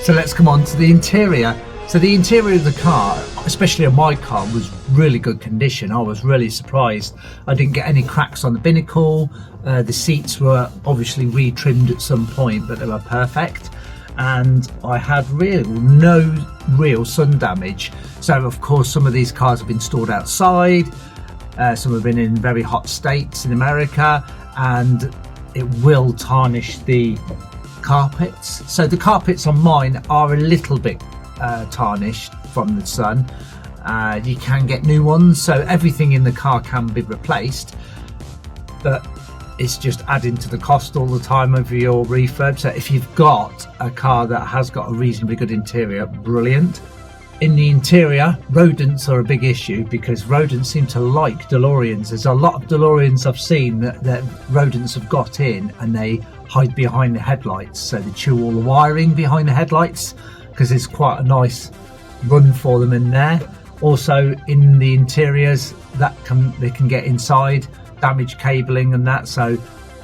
So let's come on to the interior. So the interior of the car, especially on my car, was really good condition. I was really surprised. I didn't get any cracks on the binnacle. The seats were obviously re-trimmed at some point, but they were perfect. And I had no real sun damage. So of course some of these cars have been stored outside. Some have been in very hot states in America, and it will tarnish the carpets. So the carpets on mine are a little bit tarnished from the sun. You can get new ones, so everything in the car can be replaced, but it's just adding to the cost all the time over your refurb. So if you've got a car that has got a reasonably good interior, brilliant. In the interior, rodents are a big issue because rodents seem to like DeLoreans. There's a lot of DeLoreans I've seen that rodents have got in and they hide behind the headlights. So they chew all the wiring behind the headlights because it's quite a nice run for them in there. Also in the interiors, they can get inside, damage cabling and that. So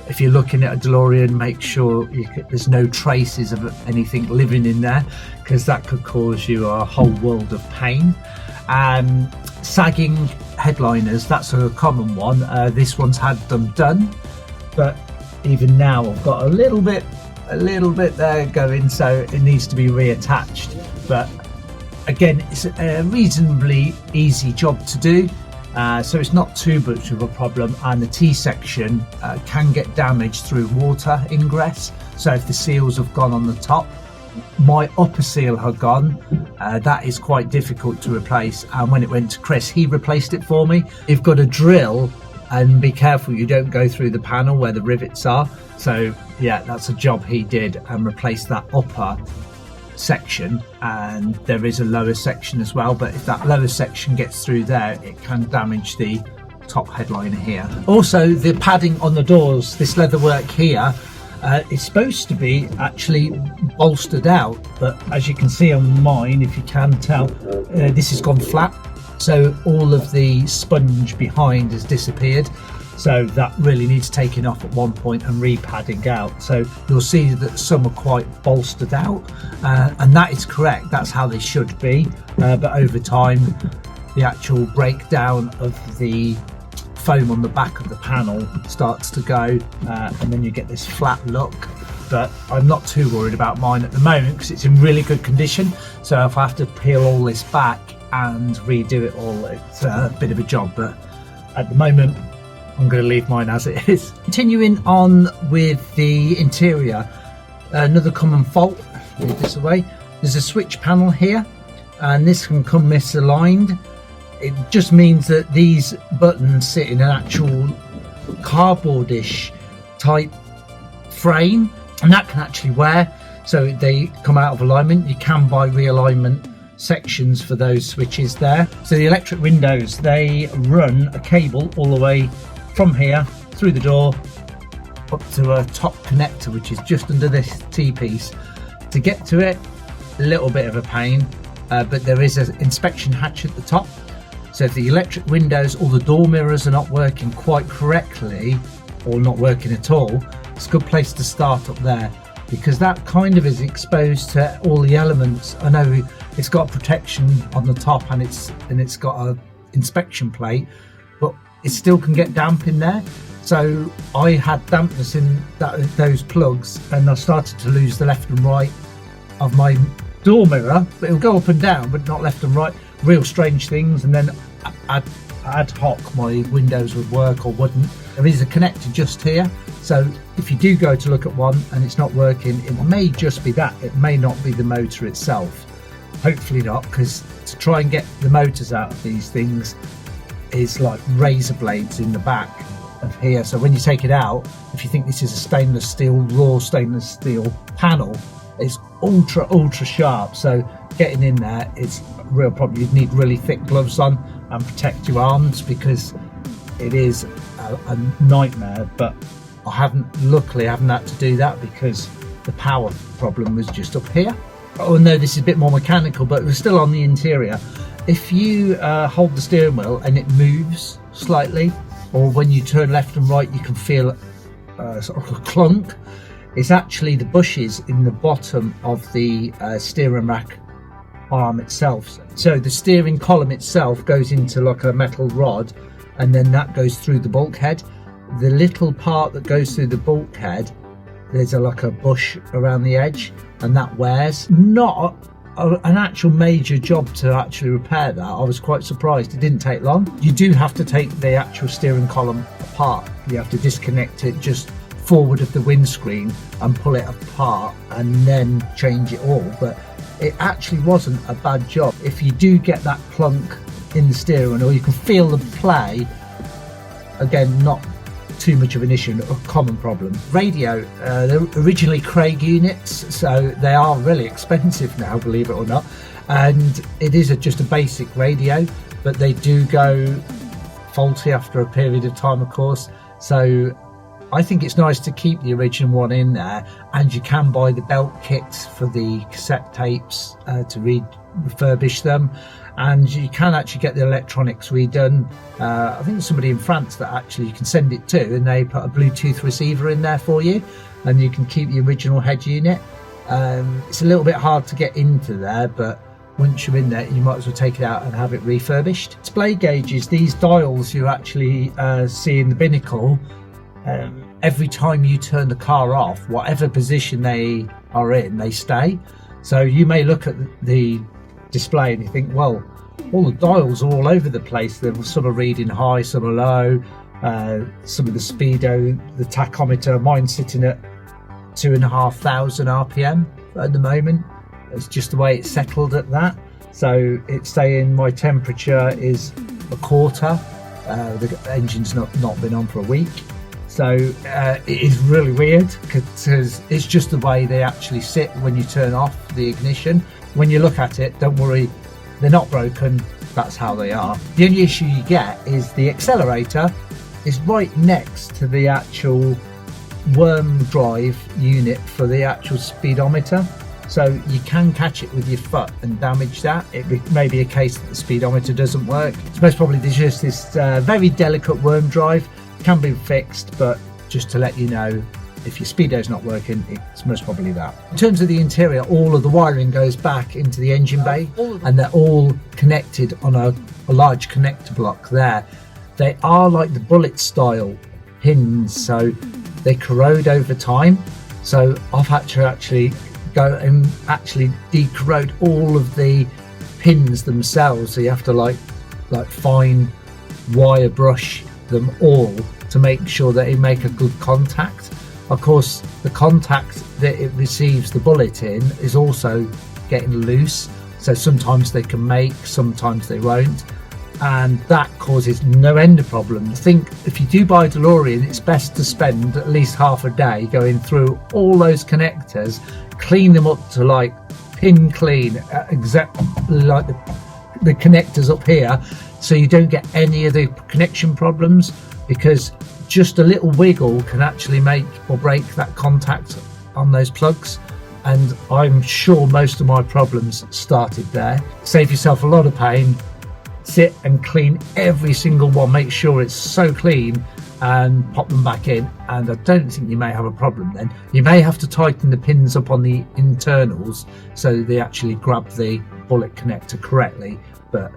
if you're looking at a DeLorean, make sure there's no traces of anything living in there, because that could cause you a whole world of pain. Sagging headliners, that's a common one. This one's had them done, but even now I've got a little bit there going, so it needs to be reattached. But again, it's a reasonably easy job to do. So it's not too much of a problem, and the T-section can get damaged through water ingress. So if the seals have gone on the top, my upper seal had gone, that is quite difficult to replace, and when it went to Chris, he replaced it for me. You've got to drill and be careful you don't go through the panel where the rivets are. So yeah, that's a job he did, and replaced that upper section, and there is a lower section as well, but if that lower section gets through there, it can damage the top headliner here. Also, the padding on the doors, this leatherwork here, is supposed to be actually bolstered out, but as you can see on mine, if you can tell, this has gone flat, so all of the sponge behind has disappeared. So that really needs taking off at one point and re-padding out. So you'll see that some are quite bolstered out, and that is correct. That's how they should be. But over time, the actual breakdown of the foam on the back of the panel starts to go, and then you get this flat look. But I'm not too worried about mine at the moment because it's in really good condition. So if I have to peel all this back and redo it all, it's a bit of a job. But at the moment, I'm going to leave mine as it is. Continuing on with the interior, another common fault, move this away, there's a switch panel here, and this can come misaligned. It just means that these buttons sit in an actual cardboardish type frame, and that can actually wear, so they come out of alignment. You can buy realignment sections for those switches there. So the electric windows, they run a cable all the way from here through the door up to a top connector, which is just under this T-piece. To get to it, a little bit of a pain, but there is an inspection hatch at the top. So if the electric windows or the door mirrors are not working quite correctly or not working at all, it's a good place to start up there, because that kind of is exposed to all the elements. I know it's got protection on the top and it's got a inspection plate, but it still can get damp in there. So I had dampness in those plugs, and I started to lose the left and right of my door mirror, but it'll go up and down but not left and right, real strange things. And then ad hoc my windows would work or wouldn't. There is a connector just here, so if you do go to look at one and it's not working, it may just be that, it may not be the motor itself. Hopefully not, because to try and get the motors out of these things is like razor blades in the back of here. So when you take it out, if you think this is a stainless steel, raw stainless steel panel, it's ultra sharp, so getting in there is a real problem. You'd need really thick gloves on and protect your arms, because it is a nightmare. But luckily I haven't had to do that, because the power problem was just up here. Oh no, this is a bit more mechanical, but we're still on the interior. If you hold the steering wheel and it moves slightly, or when you turn left and right you can feel sort of a clunk, It's actually the bushes in the bottom of the steering rack arm itself. So the steering column itself goes into like a metal rod, and then that goes through the bulkhead. The little part that goes through the bulkhead, there's like a bush around the edge, and that wears. Not an actual major job to actually repair that. I was quite surprised. It didn't take long. You do have to take the actual steering column apart. You have to disconnect it just forward of the windscreen and pull it apart and then change it all. But it actually wasn't a bad job. If you do get that clunk in the steering, or you can feel the play, again, not too much of an issue, a common problem. Radio, they're originally Craig units, so they are really expensive now, believe it or not, and it is just a basic radio, but they do go faulty after a period of time, of course. So I think it's nice to keep the original one in there, and you can buy the belt kits for the cassette tapes to refurbish them, and you can actually get the electronics redone. I think there's somebody in France that actually you can send it to, and they put a Bluetooth receiver in there for you, and you can keep the original head unit. It's a little bit hard to get into there, but once you're in there, you might as well take it out and have it refurbished. Display gauges, these dials you actually see in the binnacle, every time you turn the car off, whatever position they are in, they stay. So you may look at the display and you think, well, all the dials are all over the place. Some are reading high, some are low, some of the speedo, the tachometer, mine's sitting at 2,500 RPM at the moment. It's just the way it's settled at that. So it's saying my temperature is a quarter. The engine's not been on for a week. So it is really weird, because it's just the way they actually sit when you turn off the ignition. When you look at it, don't worry, they're not broken, that's how they are. The only issue you get is the accelerator is right next to the actual worm drive unit for the actual speedometer. So you can catch it with your foot and damage that. It may be a case that the speedometer doesn't work. It's most probably there's just this very delicate worm drive. Can be fixed, but just to let you know, if your speedo's not working, it's most probably that. In terms of the interior, all of the wiring goes back into the engine bay, and they're all connected on a large connector block there. They are like the bullet style pins, so they corrode over time. So I've had to actually go and actually decorrode all of the pins themselves. So you have to like fine wire brush them all to make sure that it make a good contact. Of course, the contact that it receives the bullet in is also getting loose, so sometimes they can make, sometimes they won't, and that causes no end of problems. I think if you do buy a DeLorean, it's best to spend at least half a day going through all those connectors, clean them up to like pin clean, exactly like the connectors up here, so you don't get any of the connection problems, because just a little wiggle can actually make or break that contact on those plugs. And I'm sure most of my problems started there. Save yourself a lot of pain. Sit and clean every single one, make sure it's so clean, and pop them back in, and I don't think you may have a problem then. You may have to tighten the pins up on the internals so they actually grab the bullet connector correctly, but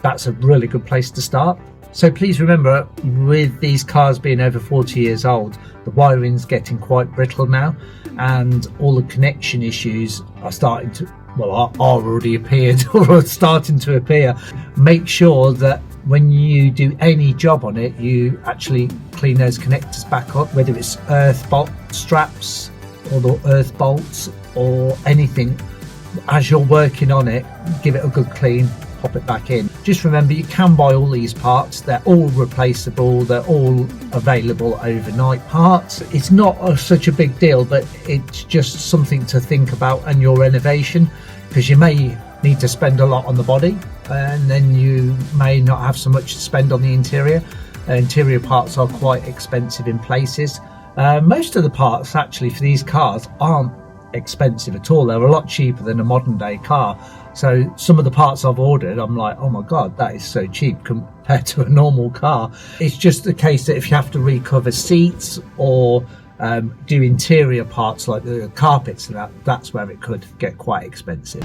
that's a really good place to start. So please remember, with these cars being over 40 years old, the wiring's getting quite brittle now, and all the connection issues are starting to, well, are already appeared or are starting to appear. Make sure that when you do any job on it, you actually clean those connectors back up, whether it's earth bolt straps or the earth bolts or anything. As you're working on it, give it a good clean, pop it back in. Just remember, you can buy all these parts. They're all replaceable. They're all available overnight parts. It's not such a big deal, but it's just something to think about in your renovation, because you may need to spend a lot on the body, and then you may not have so much to spend on the interior. Interior parts are quite expensive in places. Most of the parts actually for these cars aren't expensive at all. They're a lot cheaper than a modern day car. So some of the parts I've ordered, I'm like, oh my god, that is so cheap compared to a normal car. It's just the case that if you have to recover seats or do interior parts like the carpets and that's where it could get quite expensive.